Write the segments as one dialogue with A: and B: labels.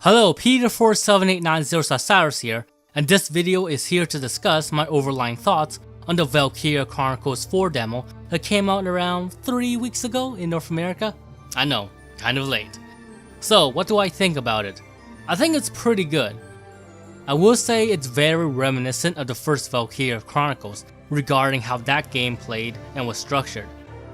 A: Hello, Peter47890 here, and this video is here to discuss my overlying thoughts on the Valkyria Chronicles 4 demo that came out around 3 weeks ago in North America. I know, kind of late. So, what do I think about it? I think it's pretty good. I will say it's very reminiscent of the first Valkyria Chronicles regarding how that game played and was structured,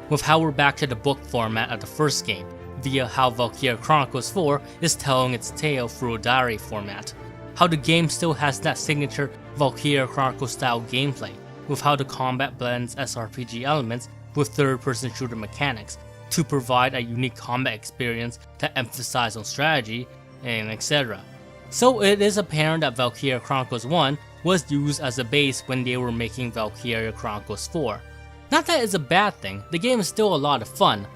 A: with how we're back to the book format of the first game, via how Valkyria Chronicles 4 is telling its tale through a diary format. How the game still has that signature Valkyria Chronicles style gameplay, with how the combat blends SRPG elements with third-person shooter mechanics to provide a unique combat experience that emphasizes on strategy, and etc. So it is apparent that Valkyria Chronicles 1 was used as a base when they were making Valkyria Chronicles 4. Not that it's a bad thing, the game is still a lot of fun.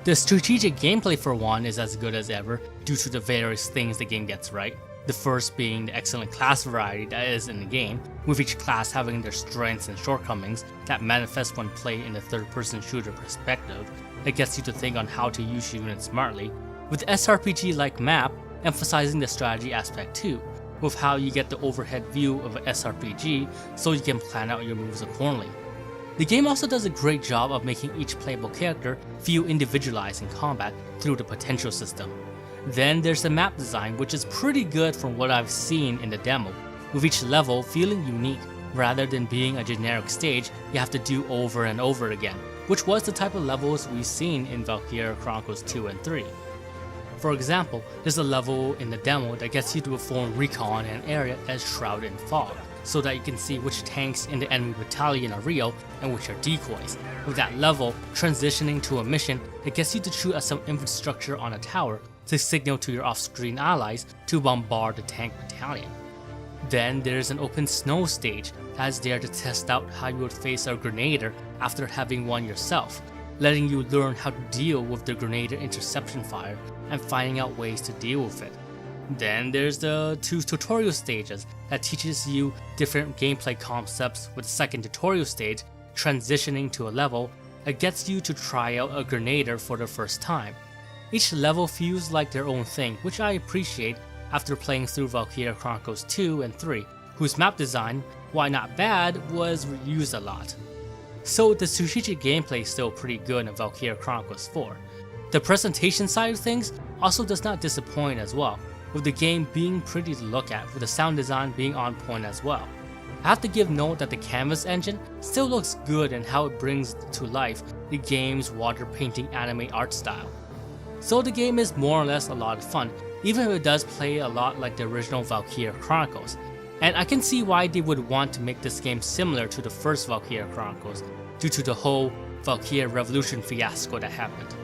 A: The strategic gameplay for 1 is as good as ever due to the various things the game gets right. The first being the excellent class variety that is in the game, with each class having their strengths and shortcomings that manifest when played in a third-person shooter perspective that gets you to think on how to use your units smartly, with the SRPG-like map emphasizing the strategy aspect too, with how you get the overhead view of an SRPG so you can plan out your moves accordingly. The game also does a great job of making each playable character feel individualized in combat through the potential system. Then there's the map design, which is pretty good from what I've seen in the demo, with each level feeling unique rather than being a generic stage you have to do over and over again, which was the type of levels we've seen in Valkyria Chronicles 2 and 3. For example, there's a level in the demo that gets you to perform recon in an area that's shrouded in fog, so that you can see which tanks in the enemy battalion are real and which are decoys, with that level transitioning to a mission that gets you to shoot at some infrastructure on a tower to signal to your off-screen allies to bombard the tank battalion. Then there's an open snow stage that's there to test out how you would face a Grenadier after having one yourself, letting you learn how to deal with the Grenadier interception fire and finding out ways to deal with it. Then there's the 2 tutorial stages that teaches you different gameplay concepts, with the second tutorial stage transitioning to a level that gets you to try out a Grenadier for the first time. Each level feels like their own thing, which I appreciate after playing through Valkyria Chronicles 2 and 3, whose map design, while not bad, was reused a lot. So the strategic gameplay is still pretty good in Valkyria Chronicles 4. The presentation side of things also does not disappoint as well, with the game being pretty to look at, with the sound design being on point as well. I have to give note that the canvas engine still looks good in how it brings to life the game's water painting anime art style. So the game is more or less a lot of fun, even if it does play a lot like the original Valkyria Chronicles, and I can see why they would want to make this game similar to the first Valkyria Chronicles due to the whole Valkyria Revolution fiasco that happened.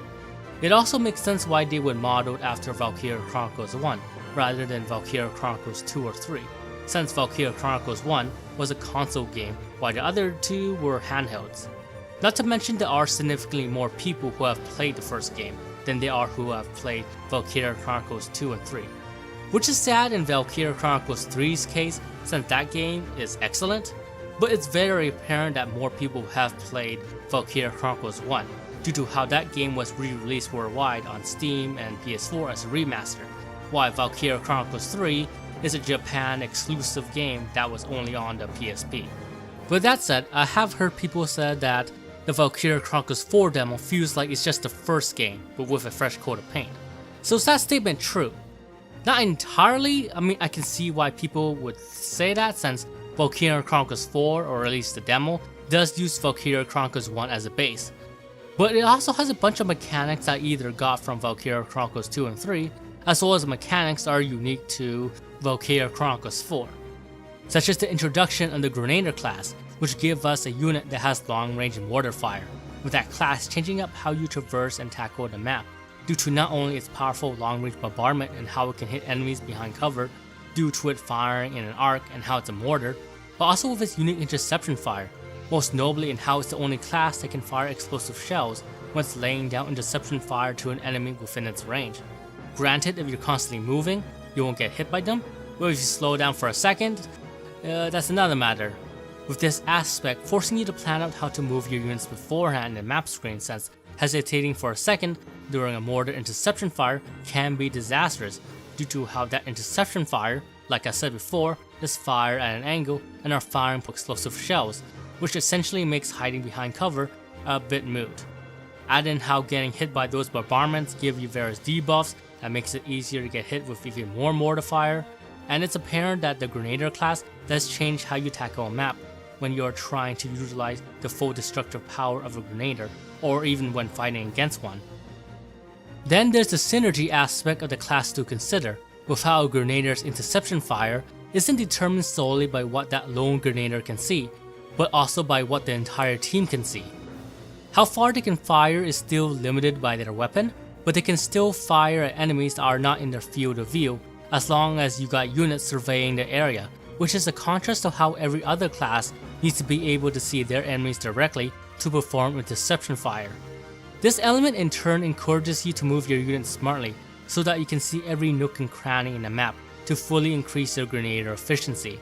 A: It also makes sense why they would model it after Valkyria Chronicles 1 rather than Valkyria Chronicles 2 or 3, since Valkyria Chronicles 1 was a console game while the other two were handhelds. Not to mention there are significantly more people who have played the first game than there are who have played Valkyria Chronicles 2 and 3. Which is sad in Valkyria Chronicles 3's case, since that game is excellent, but it's very apparent that more people have played Valkyria Chronicles 1 due to how that game was re-released worldwide on Steam and PS4 as a remaster, while Valkyria Chronicles 3 is a Japan exclusive game that was only on the PSP. With that said, I have heard people say that the Valkyria Chronicles 4 demo feels like it's just the first game, but with a fresh coat of paint. So is that statement true? Not entirely. I can see why people would say that, since Valkyria Chronicles 4, or at least the demo, does use Valkyria Chronicles 1 as a base. But it also has a bunch of mechanics I either got from Valkyria Chronicles 2 and 3, as well as mechanics that are unique to Valkyria Chronicles 4, such as the introduction of the Grenadier class, which gives us a unit that has long-range mortar fire, with that class changing up how you traverse and tackle the map, due to not only its powerful long-range bombardment and how it can hit enemies behind cover, due to it firing in an arc and how it's a mortar, but also with its unique interception fire, most notably in how it's the only class that can fire explosive shells when it's laying down interception fire to an enemy within its range. Granted, if you're constantly moving, you won't get hit by them, but if you slow down for a second, that's another matter. With this aspect forcing you to plan out how to move your units beforehand in the map screen, since hesitating for a second during a mortar interception fire can be disastrous due to how that interception fire, like I said before, is fired at an angle and are firing explosive shells, which essentially makes hiding behind cover a bit moot. Add in how getting hit by those bombardments give you various debuffs that makes it easier to get hit with even more mortar fire, and it's apparent that the Grenader class does change how you tackle a map when you are trying to utilize the full destructive power of a Grenader, or even when fighting against one. Then there's the synergy aspect of the class to consider, with how a Grenader's interception fire isn't determined solely by what that lone Grenader can see, but also by what the entire team can see. How far they can fire is still limited by their weapon, but they can still fire at enemies that are not in their field of view as long as you got units surveying the area, which is a contrast to how every other class needs to be able to see their enemies directly to perform interception fire. This element in turn encourages you to move your units smartly so that you can see every nook and cranny in the map to fully increase your Grenader efficiency.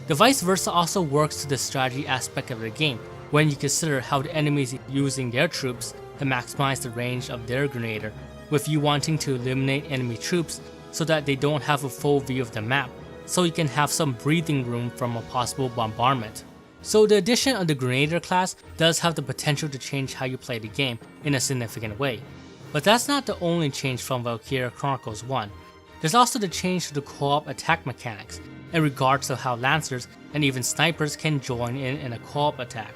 A: The vice versa also works to the strategy aspect of the game when you consider how the enemies are using their troops to maximize the range of their Grenader, with you wanting to eliminate enemy troops so that they don't have a full view of the map, so you can have some breathing room from a possible bombardment. So the addition of the Grenader class does have the potential to change how you play the game in a significant way. But that's not the only change from Valkyria Chronicles 1. There's also the change to the co-op attack mechanics in regards to how Lancers and even Snipers can join in a co-op attack.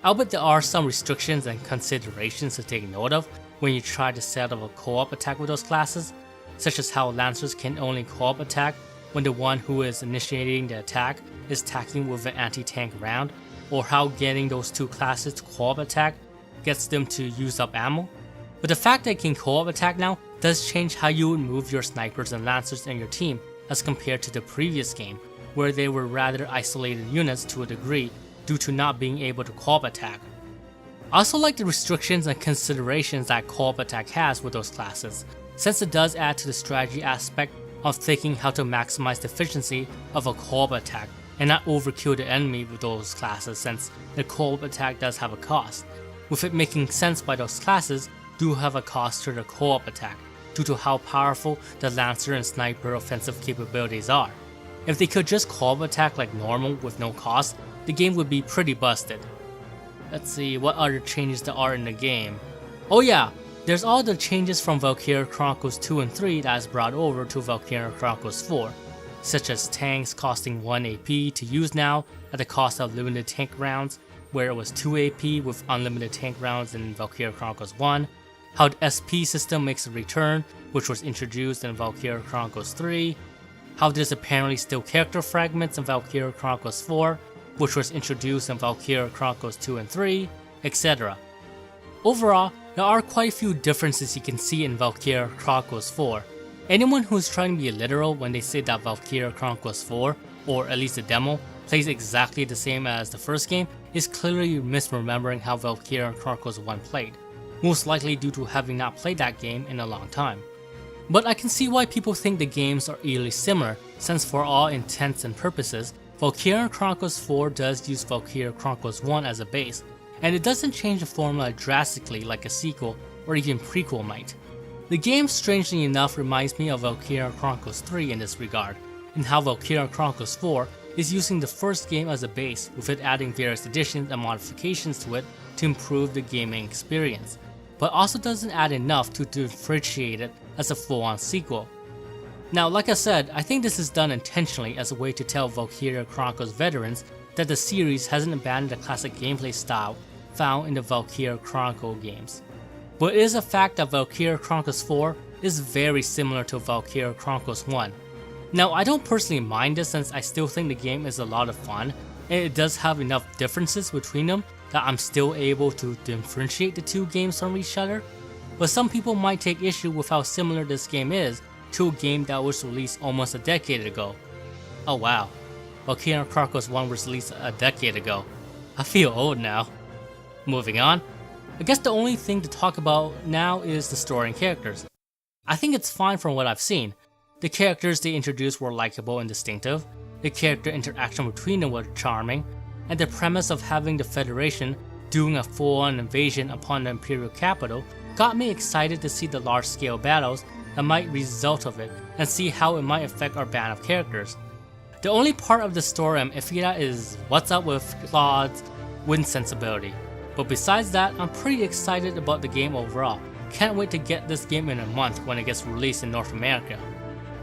A: Albeit there are some restrictions and considerations to take note of when you try to set up a co-op attack with those classes, such as how Lancers can only co-op attack when the one who is initiating the attack is tackling with an anti-tank round, or how getting those two classes to co-op attack gets them to use up ammo. But the fact that it can co-op attack now does change how you would move your Snipers and Lancers in your team as compared to the previous game, where they were rather isolated units to a degree due to not being able to co-op attack. I also like the restrictions and considerations that co-op attack has with those classes, since it does add to the strategy aspect of thinking how to maximize the efficiency of a co-op attack and not overkill the enemy with those classes, since the co-op attack does have a cost, with it making sense by those classes do have a cost to the co-op attack due to how powerful the Lancer and Sniper offensive capabilities are. If they could just co-op attack like normal with no cost, the game would be pretty busted. Let's see what other changes there are in the game. Oh yeah, there's all the changes from Valkyria Chronicles 2 and 3 that is brought over to Valkyria Chronicles 4, such as tanks costing 1 AP to use now at the cost of limited tank rounds, where it was 2 AP with unlimited tank rounds in Valkyria Chronicles 1, how the SP system makes a return, which was introduced in Valkyria Chronicles 3, how there's apparently still character fragments in Valkyria Chronicles 4, which was introduced in Valkyria Chronicles 2 and 3, etc. Overall, there are quite a few differences you can see in Valkyria Chronicles 4. Anyone who is trying to be literal when they say that Valkyria Chronicles 4, or at least the demo, plays exactly the same as the first game is clearly misremembering how Valkyria Chronicles 1 played, most likely due to having not played that game in a long time. But I can see why people think the games are eerily similar, since for all intents and purposes, Valkyria Chronicles 4 does use Valkyria Chronicles 1 as a base, and it doesn't change the formula drastically like a sequel or even prequel might. The game, strangely enough, reminds me of Valkyria Chronicles 3 in this regard, and how Valkyria Chronicles 4 is using the first game as a base, with it adding various additions and modifications to it to improve the gaming experience, but also doesn't add enough to differentiate it as a full-on sequel. Now, like I said, I think this is done intentionally as a way to tell Valkyria Chronicles veterans that the series hasn't abandoned the classic gameplay style found in the Valkyria Chronicle games. But it is a fact that Valkyria Chronicles 4 is very similar to Valkyria Chronicles 1. Now, I don't personally mind this since I still think the game is a lot of fun, and it does have enough differences between them that I'm still able to differentiate the two games from each other. But some people might take issue with how similar this game is to a game that was released almost a decade ago. Oh wow, Valkyria Chronicles 1 was released a decade ago. I feel old now. Moving on, I guess the only thing to talk about now is the story and characters. I think it's fine from what I've seen. The characters they introduced were likable and distinctive, the character interaction between them was charming, and the premise of having the Federation doing a full-on invasion upon the Imperial capital got me excited to see the large-scale battles that might result of it and see how it might affect our band of characters. The only part of the story I'm iffy at is what's up with Claude's wind sensibility. But besides that, I'm pretty excited about the game overall. Can't wait to get this game in a month when it gets released in North America.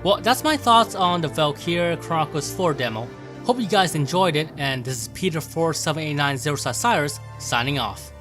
A: Well, that's my thoughts on the Valkyria Chronicles 4 demo. Hope you guys enjoyed it, and this is Peter4789 Cyrus signing off.